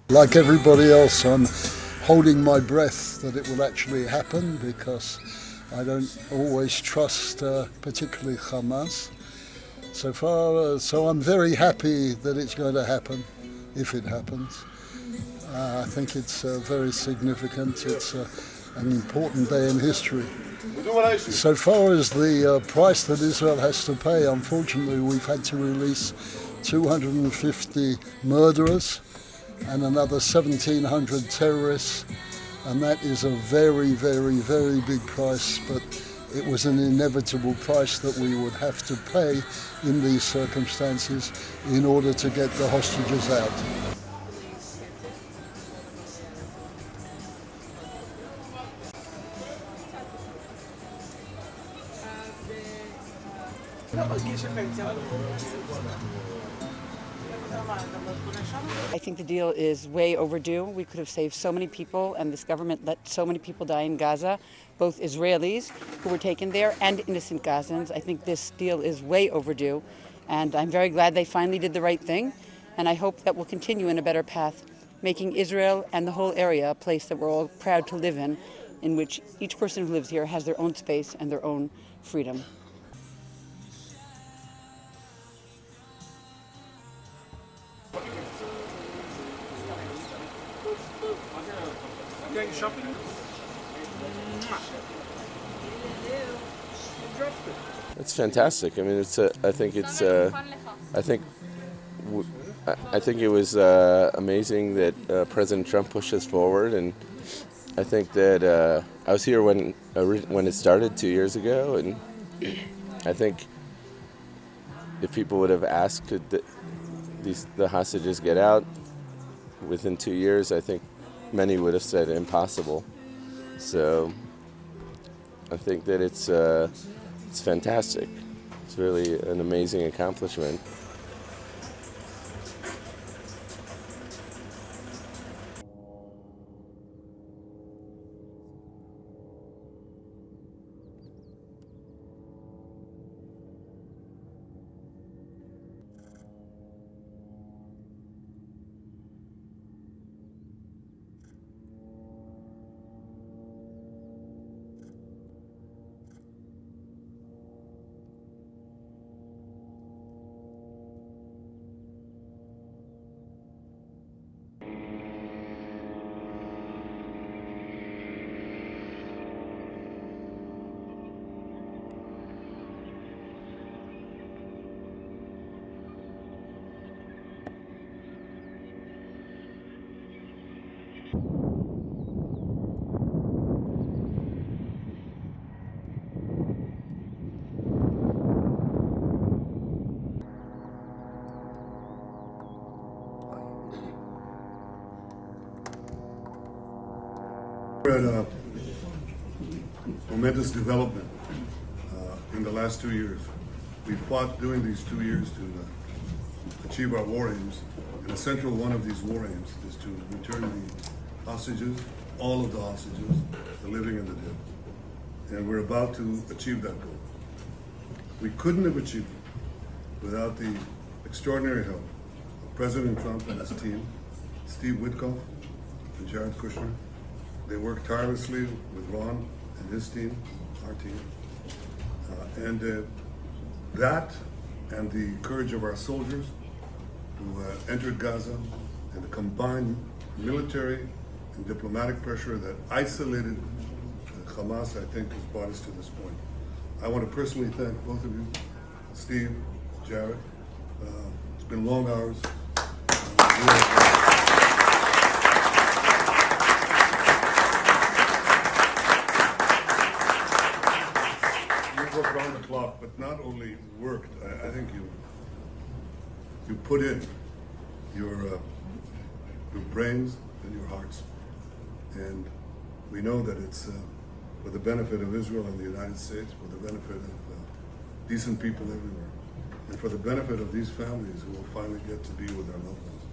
Like everybody else, I'm holding my breath that it will actually happen because I don't always trust particularly Hamas. So I'm very happy that it's going to happen, if it happens. I think it's very significant. It's an important day in history. So far as the price that Israel has to pay, unfortunately, we've had to release 250 murderers and another 1,700 terrorists, and that is a very, very, very big price, but it was an inevitable price that we would have to pay in these circumstances in order to get the hostages out. I think the deal is way overdue. We could have saved so many people, and this government let so many people die in Gaza, both Israelis who were taken there and innocent Gazans. I think this deal is way overdue, and I'm very glad they finally did the right thing, and I hope that we'll continue in a better path, making Israel and the whole area a place that we're all proud to live in which each person who lives here has their own space and their own freedom. Going shopping? It's fantastic. I mean, I think it was amazing that President Trump pushed us forward, and I think that I was here when it started 2 years ago, and I think if people would have asked could the hostages get out within 2 years, I think many would have said impossible. So I think that it's fantastic. It's really an amazing accomplishment. We're at a momentous development in the last 2 years. We fought during these 2 years to achieve our war aims, and a central one of these war aims is to return the hostages, all of the hostages, the living and the dead. And we're about to achieve that goal. We couldn't have achieved it without the extraordinary help of President Trump and his team, Steve Witkoff and Jared Kushner. They worked tirelessly with Ron and his team, our team. That and the courage of our soldiers who entered Gaza and the combined military and diplomatic pressure that isolated Hamas, I think, has brought us to this point. I want to personally thank both of you, Steve, Jared. It's been long hours. You've worked around the clock, but not only worked, I think you put in your brains and your hearts. And we know that it's for the benefit of Israel and the United States, for the benefit of decent people everywhere, and for the benefit of these families who will finally get to be with their loved ones.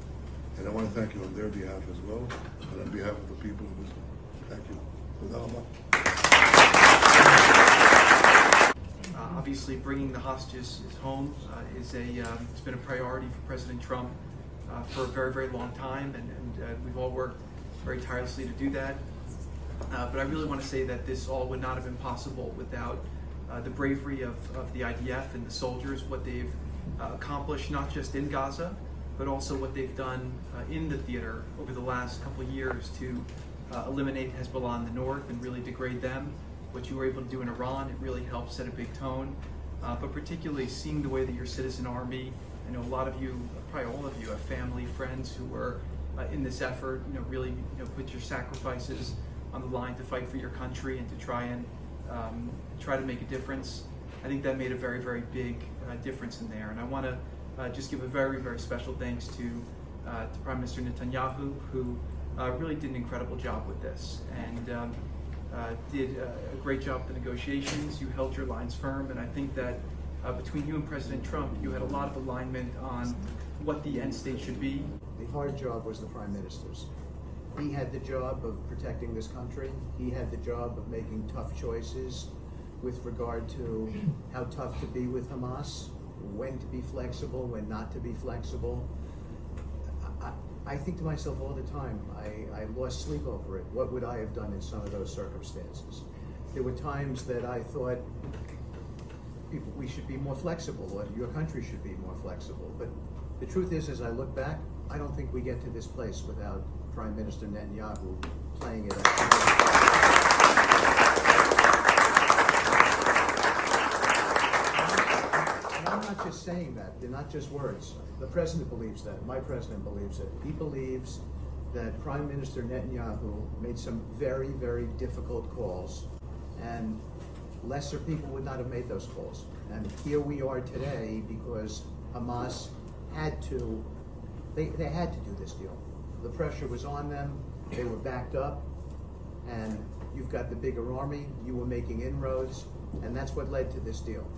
And I want to thank you on their behalf as well, and on behalf of the people of Israel. Thank you. Obviously, bringing the hostages home it's been a priority for President Trump for a very, very long time, and we've all worked very tirelessly to do that. But I really want to say that this all would not have been possible without the bravery of the IDF and the soldiers, what they've accomplished not just in Gaza, but also what they've done in the theater over the last couple of years to eliminate Hezbollah in the north and really degrade them. What you were able to do in Iran, it really helped set a big tone. But particularly seeing the way that your citizen army, I know a lot of you, probably all of you, have family, friends who were in this effort, really put your sacrifices on the line to fight for your country and to try to make a difference. I think that made a very, very big difference in there. And I want to just give a very, very special thanks to Prime Minister Netanyahu, who really did an incredible job with this and did a great job with the negotiations. You held your lines firm, and I think that between you and President Trump, you had a lot of alignment on what the end state should be. The hard job was the Prime Minister's. He had the job of protecting this country. He had the job of making tough choices with regard to how tough to be with Hamas, when to be flexible, when not to be flexible. I think to myself all the time, I lost sleep over it. What would I have done in some of those circumstances? There were times that I thought we should be more flexible, or your country should be more flexible. But the truth is, as I look back, I don't think we get to this place without Prime Minister Netanyahu playing it up. I'm not just saying that. They're not just words. The president believes that. My president believes it. He believes that Prime Minister Netanyahu made some very, very difficult calls, and lesser people would not have made those calls. And here we are today because Hamas had to, they had to do this deal. The pressure was on them. They were backed up, and you've got the bigger army. You were making inroads, and that's what led to this deal.